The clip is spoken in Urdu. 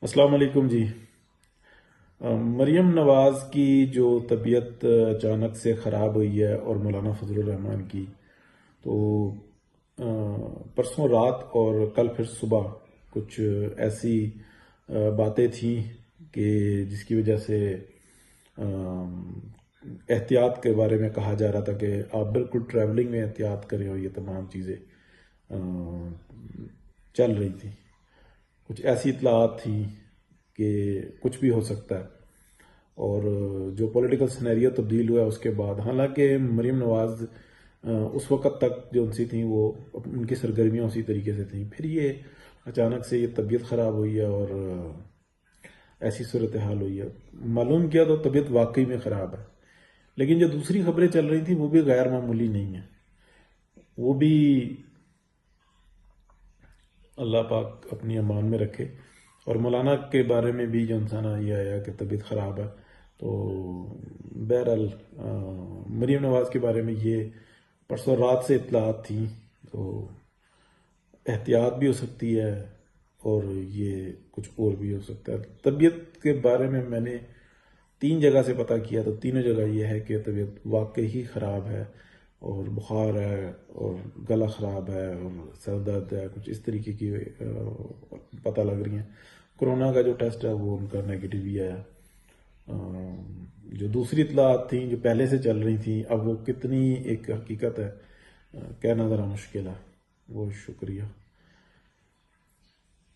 السلام علیکم جی۔ مریم نواز کی جو طبیعت اچانک سے خراب ہوئی ہے اور مولانا فضل الرحمان کی، تو پرسوں رات اور کل پھر صبح کچھ ایسی باتیں تھیں کہ جس کی وجہ سے احتیاط کے بارے میں کہا جا رہا تھا کہ آپ بالکل ٹریولنگ میں احتیاط کریں، اور یہ تمام چیزیں چل رہی تھیں۔ کچھ ایسی اطلاعات تھیں کہ کچھ بھی ہو سکتا ہے، اور جو پولیٹیکل سینیریو تبدیل ہوا ہے اس کے بعد، حالانکہ مریم نواز اس وقت تک جو ان سی تھیں وہ ان کی سرگرمیاں اسی طریقے سے تھیں، پھر یہ اچانک سے یہ طبیعت خراب ہوئی ہے اور ایسی صورتحال ہوئی ہے۔ معلوم کیا تو طبیعت واقعی میں خراب ہے، لیکن جو دوسری خبریں چل رہی تھیں وہ بھی غیر معمولی نہیں ہیں، وہ بھی اللہ پاک اپنی امان میں رکھے۔ اور مولانا کے بارے میں بھی جو انسان یہ آیا کہ طبیعت خراب ہے، تو بہرحال مریم نواز کے بارے میں یہ پرسوں رات سے اطلاعات تھیں، تو احتیاط بھی ہو سکتی ہے اور یہ کچھ اور بھی ہو سکتا ہے۔ طبیعت کے بارے میں میں نے 3 جگہ سے پتہ کیا، تو تینوں جگہ یہ ہے کہ طبیعت واقعی ہی خراب ہے، اور بخار ہے اور گلا خراب ہے اور سر درد ہے، کچھ اس طریقے کی پتہ لگ رہی ہیں۔ کرونا کا جو ٹیسٹ ہے وہ ان کا نیگیٹو ہی آیا۔ جو دوسری اطلاعات تھیں جو پہلے سے چل رہی تھیں، اب وہ کتنی ایک حقیقت ہے کہنا ذرا مشکل ہے۔ وہ شکریہ۔